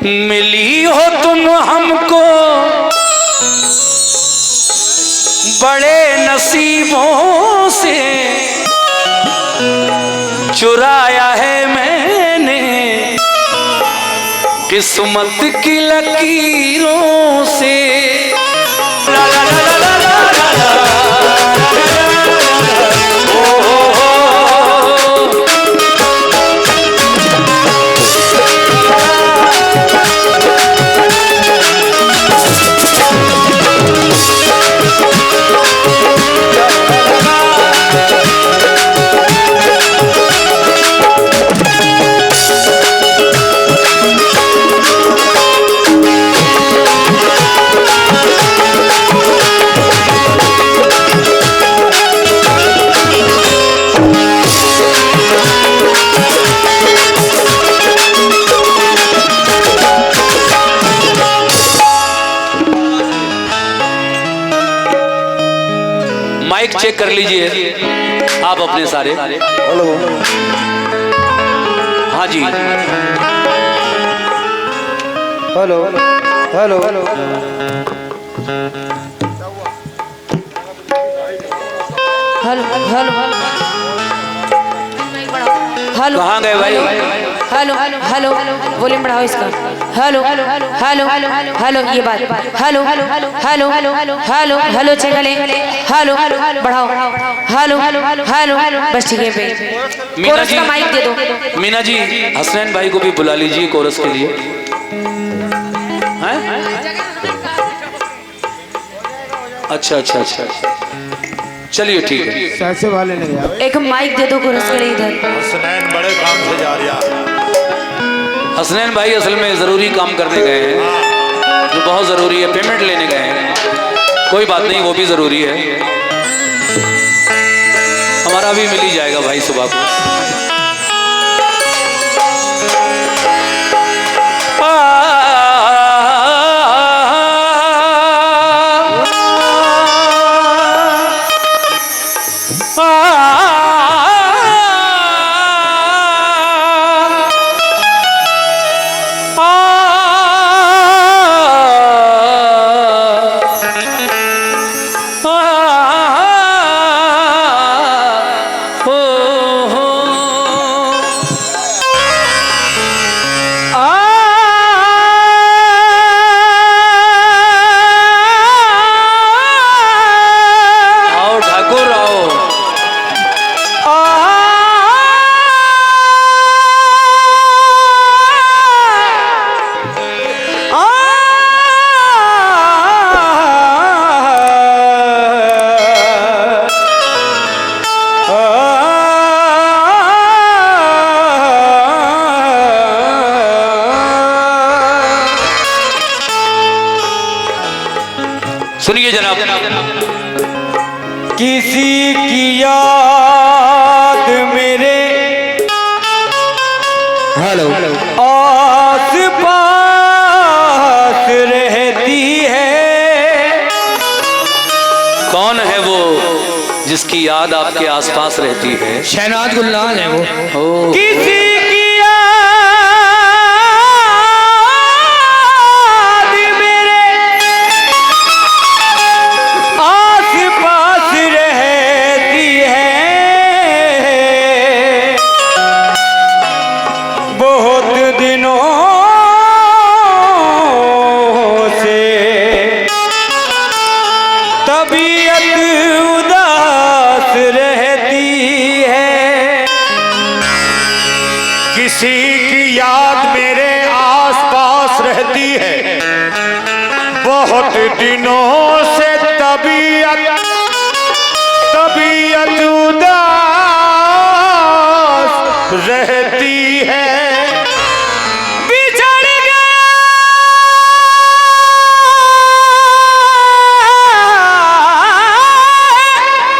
मिली हो तुम हमको बड़े नसीबों से, चुराया है मैंने किस्मत की लकीरों से। ला ला ला ला ला ला ला ला। माइक चेक कर लीजिए आप अपने सारे। हेलो, हाँ जी, hello hello hello hello hello, कहाँ गए भाई? हेलो हेलो, वॉल्यूम बढ़ाओ इसका। हेलो हेलो हेलो, ये बात। Hello hello hello hello hello, चले। हेलो बढ़ाओ। हेलो हेलो, बस ठीक है पे। कोरस का माइक दे दो। मीना जी, हसनैन भाई को भी बुला लीजिए कोरस के लिए। हैं? अच्छा अच्छा अच्छा, चलिए ठीक है। पैसे वाले नहीं आए। एक माइक दे दो कोरस के लिए इधर। हसनैन बड़े काम से जा रहा है। हसनैन भाई असल में ज़रूरी काम करने गए हैं, जो बहुत ज़रूरी है, पेमेंट लेने गए हैं। कोई बात नहीं, वो भी ज़रूरी है, हमारा भी मिल ही जाएगा भाई सुबह को। सुनिए जनाब, किसी की याद मेरे हेलो आस पास रहती है। कौन है वो जिसकी याद आपके आसपास रहती है? शहनाज गुलनाज है वो। ओ, किसी की किसी की याद मेरे आसपास रहती है, बहुत दिनों से तबीयत उदास रहती है।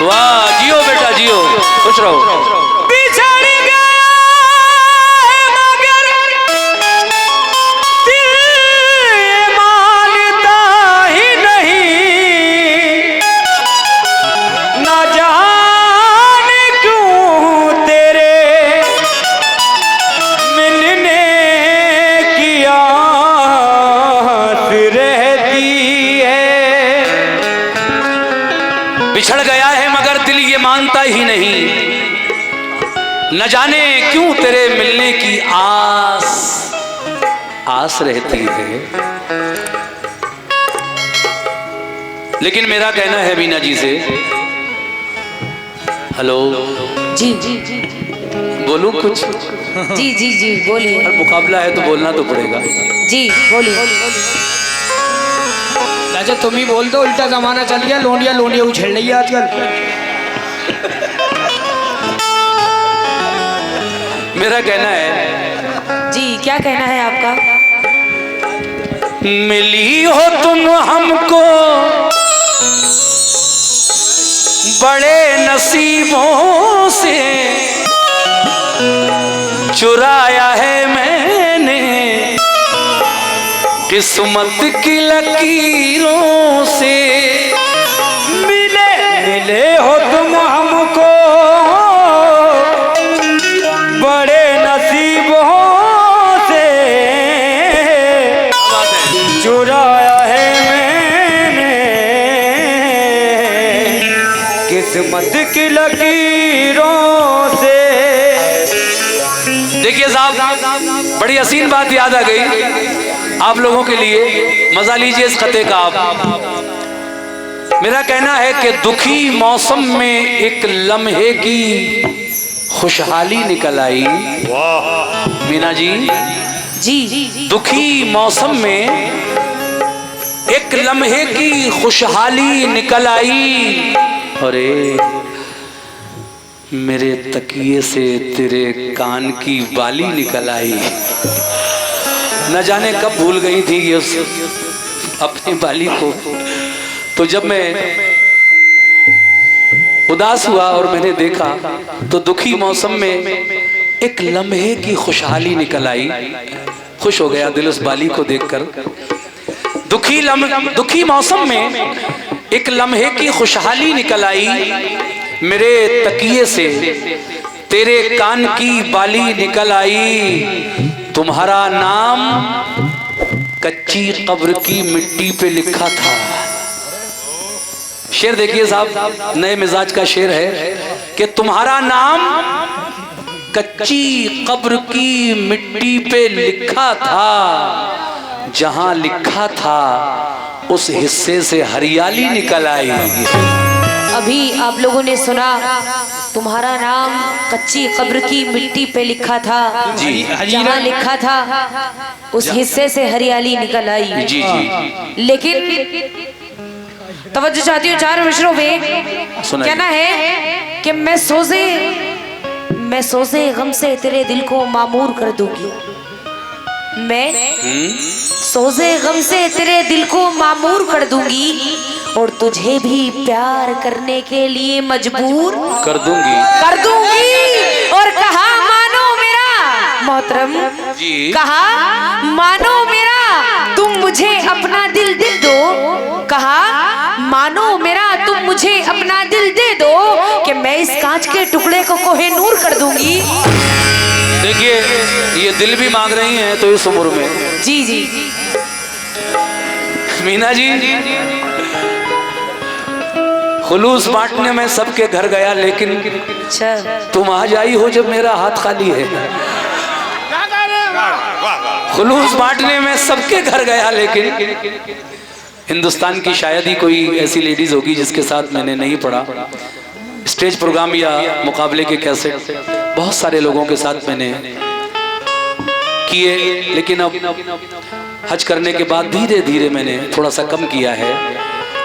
वाह, जियो बेटा जियो, खुश रहो। ही नहीं, न जाने क्यों तेरे मिलने की आस रहती है। लेकिन मेरा कहना है मीना जी से, हेलो जी जी जी बोलूं कुछ? जी जी जी बोलिए। मुकाबला है तो बोलना तो पड़ेगा। जी बोलिए। राजा तुम ही बोल दो, उल्टा जमाना चल गया, लोंडिया लोंडिया उछल रही है आजकल। मेरा कहना है, जी क्या कहना है आपका? मिली हो तुम हमको बड़े नसीबों से, चुराया है मैंने किस्मत की लकीरों से। मिले हो तुम हमको बड़े नसीबों से, चुराया है मैंने किस्मत की लकीरों से। देखिए साहब, बड़ी हसीन बात याद आ गई आप लोगों के लिए, मजा लीजिए इस खते का आप। मेरा कहना है कि दुखी मौसम में एक लम्हे की खुशहाली निकल आई। मीना जी, जी दुखी मौसम में एक लम्हे की खुशहाली निकल आई। अरे मेरे तकिए से तेरे कान की बाली निकल आई। न जाने कब भूल गई थी ये अपनी बाली को। तो जब मैं उदास हुआ और मैंने देखा तो दुखी मौसम में एक लम्हे की खुशहाली निकल आई। खुश हो गया दिल उस बाली को देखकर। दुखी मौसम में एक लम्हे की खुशहाली निकल आई। मेरे तकिए से तेरे कान की बाली निकल आई। तुम्हारा नाम कच्ची कब्र की मिट्टी पे लिखा था। शेर देखिए साहब, नए मिजाज का शेर है कि तुम्हारा नाम कच्ची कब्र की मिट्टी पे लिखा था। जहां लिखा था उस हिस्से से हरियाली निकल आई। अभी आप लोगों ने सुना, तुम्हारा नाम कच्ची कब्र की मिट्टी पे लिखा था। जी जहाँ लिखा था उस हिस्से से हरियाली निकल आई। जी जी लेकिन तवज्जो चाहती हूँ चार मिसरों पे। सुनाइए। कहना है कि मैं सोचे गम से तेरे दिल को मामूर कर दूंगी। मैं सोचे गम से तेरे दिल को मामूर कर दूंगी और तुझे भी प्यार करने के लिए मजबूर कर दूंगी। और कहा मानो मेरा मोहतरम जी। कहा मानो मेरा तुम मुझे अपना दिल दे दो। कहा मानो मेरा तुम मुझे अपना दिल दे दो कि मैं इस कांच के टुकड़े को कोहे नूर कर दूंगी। देखिए ये दिल भी मांग रही हैं तो इस उम्र में। जी जी मीना जी, खुलूस बांटने में सबके घर गया लेकिन अच्छा तुम आज आई हो जब मेरा हाथ खाली है। खुलूस बांटने में सबके घर गया लेकिन हिंदुस्तान की शायद ही कोई ऐसी लेडीज होगी जिसके साथ मैंने नहीं पढ़ा। स्टेज प्रोग्राम या मुकाबले के कैसेट बहुत सारे लोगों के साथ मैंने किए, लेकिन अब हज करने के बाद धीरे धीरे मैंने थोड़ा सा कम किया है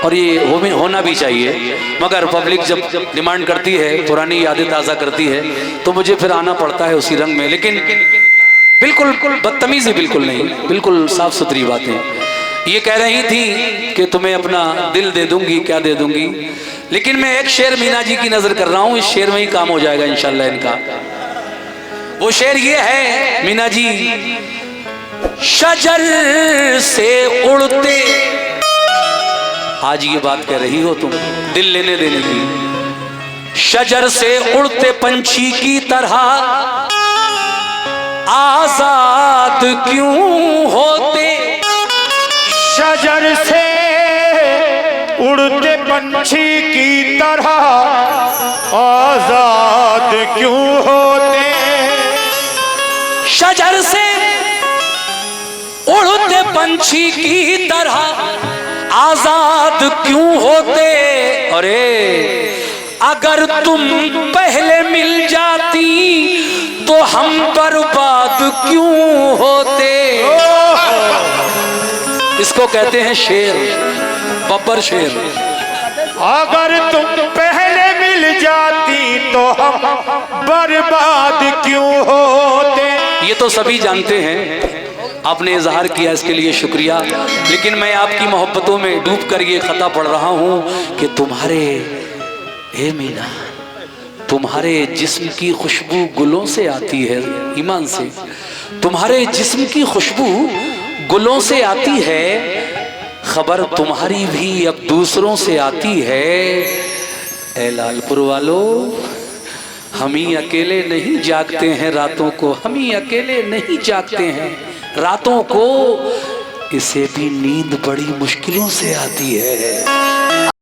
और ये होना भी चाहिए। मगर पब्लिक जब डिमांड करती है, पुरानी यादें ताज़ा करती है तो मुझे फिर आना पड़ता है उसी रंग में। लेकिन बिल्कुल बदतमीजी बिल्कुल नहीं, बिल्कुल साफ सुथरी बातें। ये कह रही थी कि तुम्हें अपना दिल दे दूंगी, क्या दे दूंगी। लेकिन मैं एक शेर मीना जी की नजर कर रहा हूँ, इस शेर में ही काम हो जाएगा इंशाल्लाह इनका। वो शेर ये है मीना जी, शजर से उड़ते, आज ये बात कह रही हो तुम दिल लेने देने की। शजर से उड़ते पंछी की तरह आजाद क्यों होते। शजर से उड़ते पंछी की तरह आजाद क्यों होते। शजर से उड़ते पंछी की तरह आजाद क्यों होते। अरे अगर तुम पहले मिल जाती तो हम बर्बाद क्यों होते। इसको कहते हैं शेर, बब्बर शेर। अगर तुम पहले मिल जाती तो हम बर्बाद क्यों होते। ये तो सभी जानते हैं, आपने इजहार किया, इसके लिए शुक्रिया। लेकिन मैं आपकी मोहब्बतों में डूब कर ये खता पढ़ रहा हूँ कि तुम्हारे, हे मीना, तुम्हारे जिस्म की खुशबू गुलों से आती है, ईमान से, तुम्हारे जिस्म की खुशबू गुलों से आती है, खबर तुम्हारी भी अब दूसरों से आती है। ए लालपुर वालों, हम ही अकेले नहीं जागते हैं रातों को, हम ही अकेले नहीं जागते हैं रातों को, इसे भी नींद बड़ी मुश्किलों से आती है।